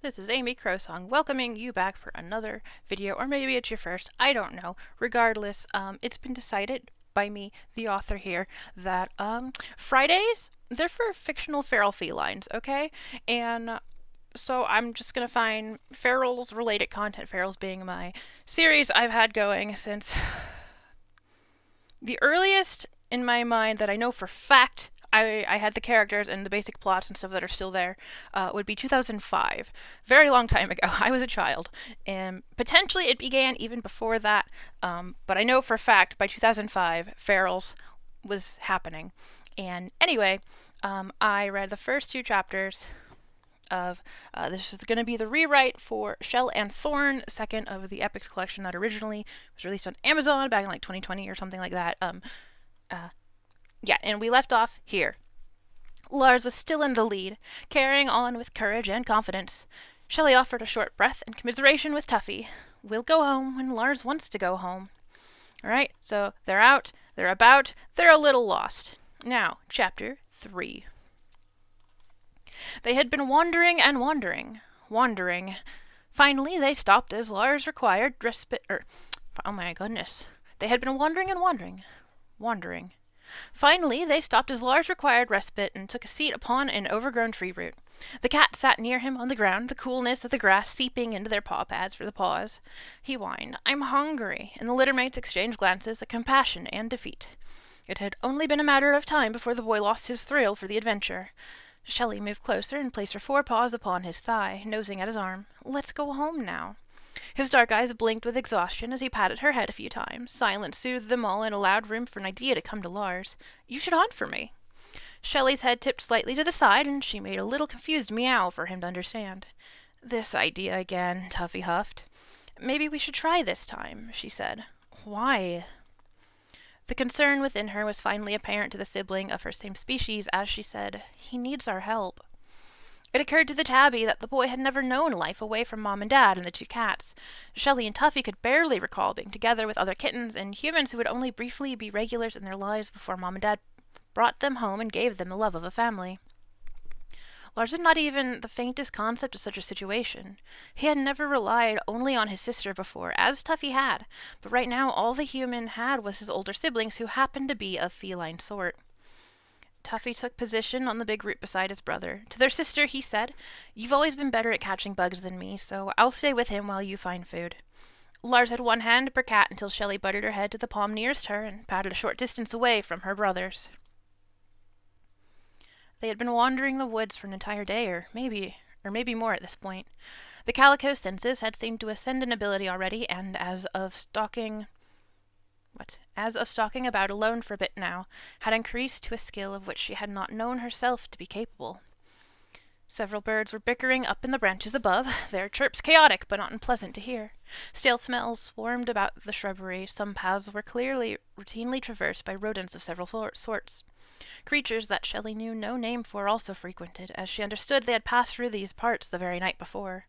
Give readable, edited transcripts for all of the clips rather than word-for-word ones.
This is Amy Crowsong welcoming you back for another video, or maybe it's your first, I don't know. Regardless, it's been decided by me, the author here, that Fridays, they're for fictional feral felines, okay? And so I'm just gonna find ferals related content, ferals being my series I've had going since the earliest in my mind that I know for fact I had the characters and the basic plots and stuff that are still there would be 2005. Very long time ago. I was a child. And potentially it began even before that. But I know for a fact by 2005, Ferals was happening. And anyway, I read the first two chapters of this is going to be the rewrite for Shell and Thorn, second of the Epics collection that originally was released on Amazon back in like 2020 or something like that. Yeah, and we left off here. Lars was still in the lead, carrying on with courage and confidence. Shelley offered a short breath and commiseration with Tuffy. We'll go home when Lars wants to go home. Alright, so they're out, they're about, they're a little lost. Now, chapter 3. They had been wandering and wandering. Finally, they stopped as Lars required respite. Oh my goodness. They had been wandering and wandering. Finally, they stopped as Lars required respite and took a seat upon an overgrown tree root. The cat sat near him on the ground, the coolness of the grass seeping into their paw pads for the paws. He whined, "I'm hungry," and the littermates exchanged glances of compassion and defeat. It had only been a matter of time before the boy lost his thrill for the adventure. Shelley moved closer and placed her forepaws upon his thigh, nosing at his arm. "Let's go home now." His dark eyes blinked with exhaustion as he patted her head a few times. Silence soothed them all and allowed room for an idea to come to Lars. "You should hunt for me." Shelley's head tipped slightly to the side, and she made a little confused meow for him to understand. "This idea again," Tuffy huffed. "Maybe we should try this time," she said. "Why?" The concern within her was finally apparent to the sibling of her same species as she said, "He needs our help." It occurred to the tabby that the boy had never known life away from Mom and Dad and the two cats. Shelley and Tuffy could barely recall being together with other kittens and humans who would only briefly be regulars in their lives before Mom and Dad brought them home and gave them the love of a family. Lars had not even the faintest concept of such a situation. He had never relied only on his sister before, as Tuffy had, but right now all the human had was his older siblings who happened to be of feline sort. Tuffy took position on the big root beside his brother. To their sister, he said, "You've always been better at catching bugs than me, so I'll stay with him while you find food." Lars had one hand per cat until Shelley butted her head to the palm nearest her and patted a short distance away from her brothers. They had been wandering the woods for an entire day, or maybe more at this point. The calico's senses had seemed to ascend in ability already, and as of stalking about alone for a bit now, had increased to a skill of which she had not known herself to be capable. Several birds were bickering up in the branches above, their chirps chaotic but not unpleasant to hear. Stale smells swarmed about the shrubbery. Some paths were clearly routinely traversed by rodents of several sorts. Creatures that Shelley knew no name for also frequented, as she understood they had passed through these parts the very night before.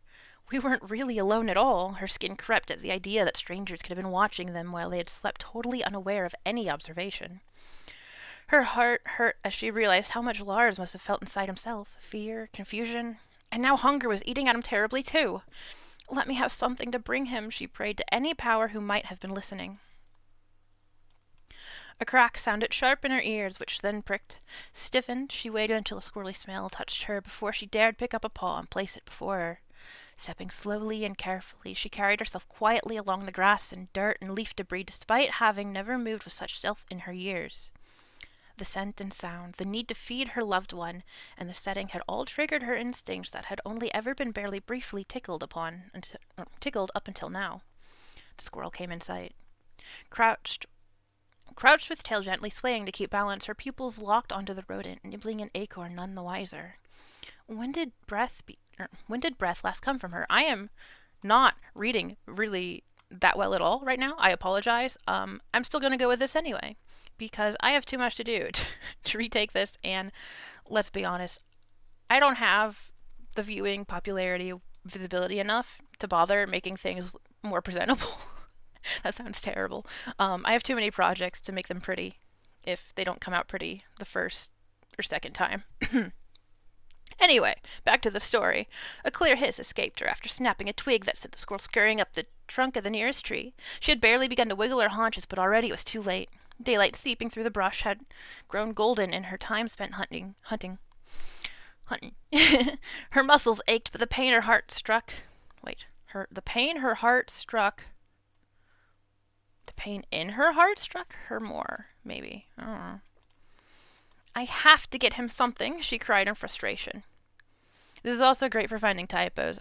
We weren't really alone at all. Her skin crept at the idea that strangers could have been watching them while they had slept totally unaware of any observation. Her heart hurt as she realized how much Lars must have felt inside himself. Fear, confusion, and now hunger was eating at him terribly too. "Let me have something to bring him," she prayed to any power who might have been listening. A crack sounded sharp in her ears, which then pricked. Stiffened, she waited until a squirrely smell touched her before she dared pick up a paw and place it before her. Stepping slowly and carefully, she carried herself quietly along the grass and dirt and leaf debris, despite having never moved with such stealth in her years. The scent and sound, the need to feed her loved one, and the setting had all triggered her instincts that had only ever been barely briefly tickled up until now. The squirrel came in sight. Crouched with tail gently swaying to keep balance, her pupils locked onto the rodent, nibbling an acorn none the wiser. When did breath last come from her? I am not reading really that well at all right now. I apologize. I'm still going to go with this anyway, because I have too much to do to retake this, and let's be honest, I don't have the viewing popularity, visibility enough to bother making things more presentable. That sounds terrible. I have too many projects to make them pretty if they don't come out pretty the first or second time. Anyway, back to the story. A clear hiss escaped her after snapping a twig that sent the squirrel scurrying up the trunk of the nearest tree. She had barely begun to wiggle her haunches, but already it was too late. Daylight seeping through the brush had grown golden in her time spent hunting. Her muscles ached, but the pain her heart struck. The pain in her heart struck her more, maybe. I don't know. I have to get him something, she cried in frustration. This is also great for finding typos.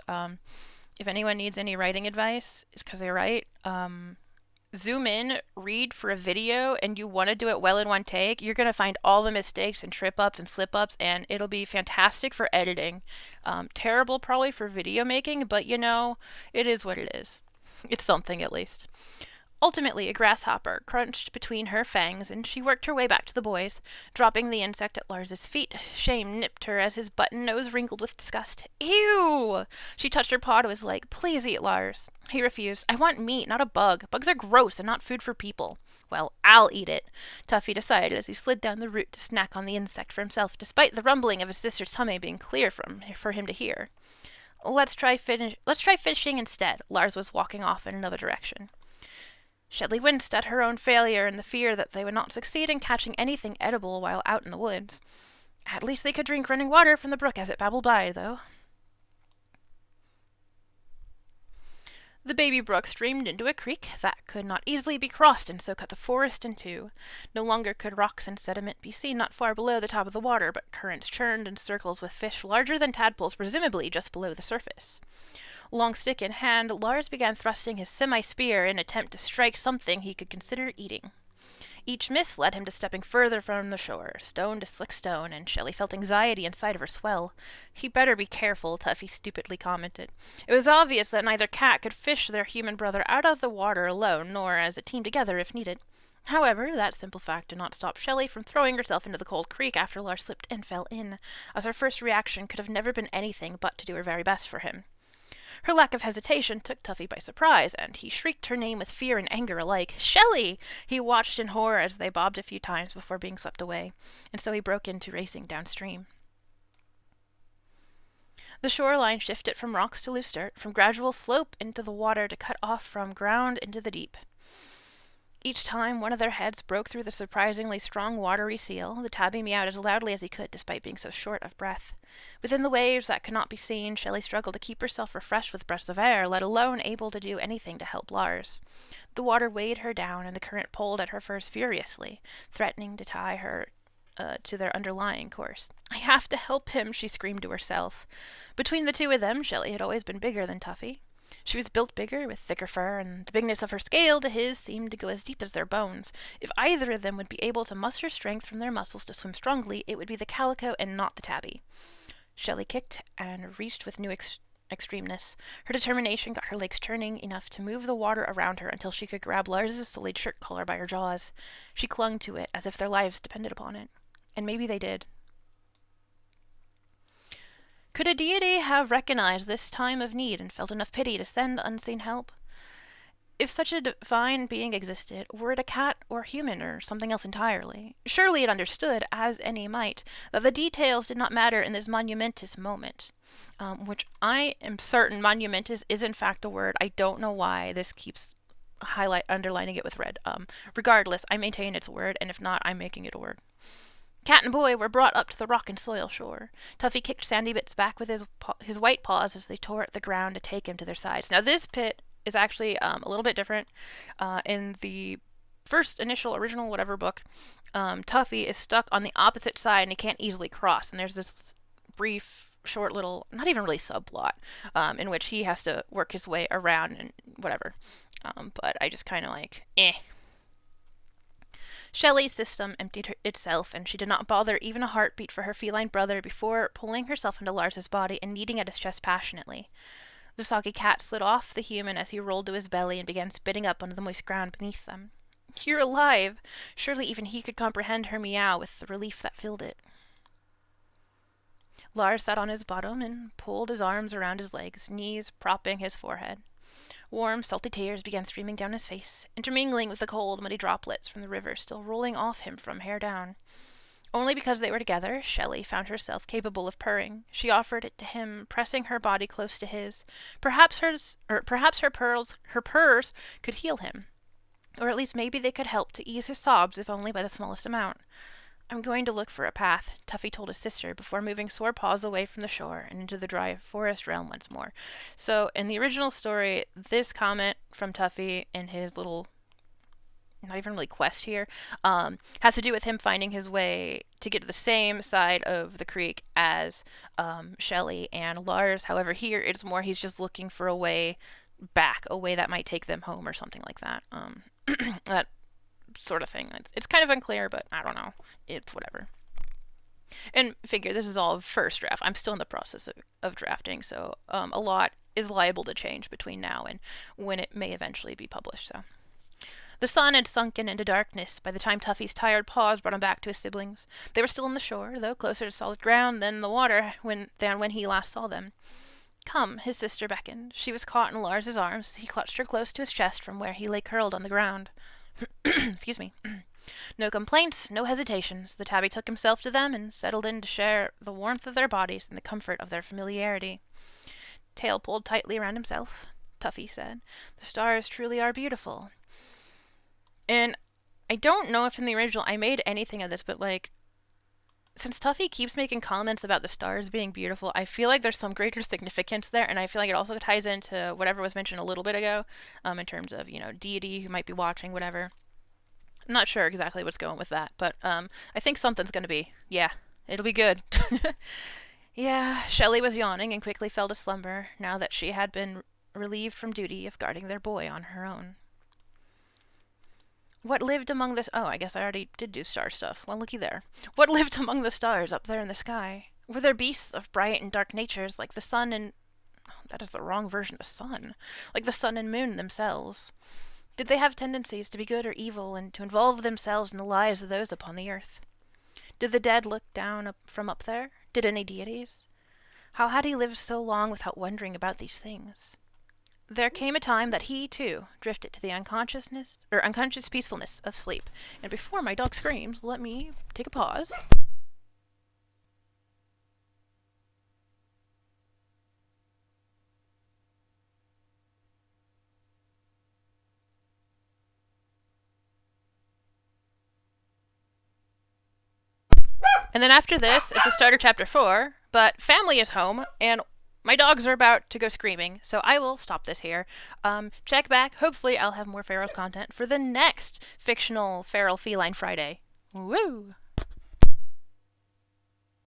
If anyone needs any writing advice, it's because they write. Zoom in, read for a video, and you want to do it well in one take, you're going to find all the mistakes and trip-ups and slip-ups, and it'll be fantastic for editing. Terrible probably for video making, but it is what it is. It's something at least. Ultimately, a grasshopper crunched between her fangs, and she worked her way back to the boys, dropping the insect at Lars's feet. Shame nipped her as his button nose wrinkled with disgust. Ew! She touched her paw to his leg. Please eat, Lars. He refused. I want meat, not a bug. Bugs are gross and not food for people. Well, I'll eat it, Tuffy decided as he slid down the root to snack on the insect for himself, despite the rumbling of his sister's tummy being clear for him to hear. Let's try fishing instead. Lars was walking off in another direction. Shelley winced at her own failure and the fear that they would not succeed in catching anything edible while out in the woods. At least they could drink running water from the brook as it babbled by, though. The baby brook streamed into a creek that could not easily be crossed and so cut the forest in two. No longer could rocks and sediment be seen not far below the top of the water, but currents churned in circles with fish larger than tadpoles, presumably just below the surface. Long stick in hand, Lars began thrusting his semi-spear in an attempt to strike something he could consider eating. Each miss led him to stepping further from the shore, stone to slick stone, and Shelley felt anxiety inside of her swell. He better be careful, Tuffy stupidly commented. It was obvious that neither cat could fish their human brother out of the water alone, nor as a team together if needed. However, that simple fact did not stop Shelley from throwing herself into the cold creek after Lars slipped and fell in, as her first reaction could have never been anything but to do her very best for him. Her lack of hesitation took Tuffy by surprise, and he shrieked her name with fear and anger alike. Shelley! He watched in horror as they bobbed a few times before being swept away, and so he broke into racing downstream. The shoreline shifted from rocks to loose dirt, from gradual slope into the water to cut off from ground into the deep. Each time one of their heads broke through the surprisingly strong watery seal, the tabby meowed as loudly as he could despite being so short of breath. Within the waves that could not be seen, Shelley struggled to keep herself refreshed with breaths of air, let alone able to do anything to help Lars. The water weighed her down, and the current pulled at her furs furiously, threatening to tie her to their underlying course. I have to help him, she screamed to herself. Between the two of them, Shelley had always been bigger than Tuffy. She was built bigger, with thicker fur, and the bigness of her scale to his seemed to go as deep as their bones. If either of them would be able to muster strength from their muscles to swim strongly, it would be the calico and not the tabby. Shelley kicked and reached with new extremeness. Her determination got her legs turning enough to move the water around her until she could grab Lars's sullied shirt collar by her jaws. She clung to it as if their lives depended upon it. And maybe they did. Could a deity have recognized this time of need and felt enough pity to send unseen help? If such a divine being existed, were it a cat or human or something else entirely? Surely it understood, as any might, that the details did not matter in this monumentous moment. Which I am certain monumentous is in fact a word. I don't know why this keeps underlining it with red. Regardless, I maintain it's a word, and if not, I'm making it a word. Cat and boy were brought up to the rock and soil shore. Tuffy kicked Sandy Bits back with his white paws as they tore at the ground to take him to their sides. Now this pit is actually a little bit different. In the first original whatever book, Tuffy is stuck on the opposite side and he can't easily cross. And there's this brief, short little, not even really subplot, in which he has to work his way around and whatever. But I just kind of Shelley's system emptied itself, and she did not bother even a heartbeat for her feline brother before pulling herself into Lars's body and kneading at his chest passionately. The soggy cat slid off the human as he rolled to his belly and began spitting up onto the moist ground beneath them. You're alive! Surely even he could comprehend her meow with the relief that filled it. Lars sat on his bottom and pulled his arms around his legs, knees propping his forehead. Warm, salty tears began streaming down his face, intermingling with the cold, muddy droplets from the river still rolling off him from hair down. Only because they were together, Shelley found herself capable of purring. She offered it to him, pressing her body close to his. Perhaps her purrs could heal him. Or at least maybe they could help to ease his sobs, if only by the smallest amount. I'm going to look for a path, Tuffy told his sister before moving sore paws away from the shore and into the dry forest realm once more. So, in the original story, this comment from Tuffy in his little, not even really quest here, has to do with him finding his way to get to the same side of the creek as Shelley and Lars. However, here it's more he's just looking for a way back, a way that might take them home or something like that. That sort of thing. It's kind of unclear, but I don't know. It's whatever. And figure, this is all first draft. I'm still in the process of drafting, so a lot is liable to change between now and when it may eventually be published. So, the sun had sunken into darkness by the time Tuffy's tired paws brought him back to his siblings. They were still on the shore, though closer to solid ground than the water than when he last saw them. Come, his sister beckoned. She was caught in Lars's arms. He clutched her close to his chest from where he lay curled on the ground. Excuse me. No complaints, no hesitations. The tabby took himself to them and settled in to share the warmth of their bodies and the comfort of their familiarity. Tail pulled tightly around himself, Tuffy said. The stars truly are beautiful. And I don't know if in the original I made anything of this, but since Tuffy keeps making comments about the stars being beautiful, I feel like there's some greater significance there, and I feel like it also ties into whatever was mentioned a little bit ago, in terms of, deity who might be watching, whatever. I'm not sure exactly what's going with that, but I think something's going to be. Yeah, it'll be good. Yeah, Shelley was yawning and quickly fell to slumber, now that she had been relieved from duty of guarding their boy on her own. What lived among the... Oh, I guess I already did do star stuff. Well, looky there. What lived among the stars up there in the sky? Were there beasts of bright and dark natures like the sun and... Oh, that is the wrong version of sun. Like the sun and moon themselves. Did they have tendencies to be good or evil and to involve themselves in the lives of those upon the earth? Did the dead look down from up there? Did any deities? How had he lived so long without wondering about these things? There came a time that he, too, drifted to the unconscious peacefulness of sleep. And before my dog screams, let me take a pause. And then after this, it's the start of chapter 4, but family is home, and my dogs are about to go screaming, so I will stop this here. Check back. Hopefully I'll have more Ferals content for the next fictional Feral Feline Friday. Woo!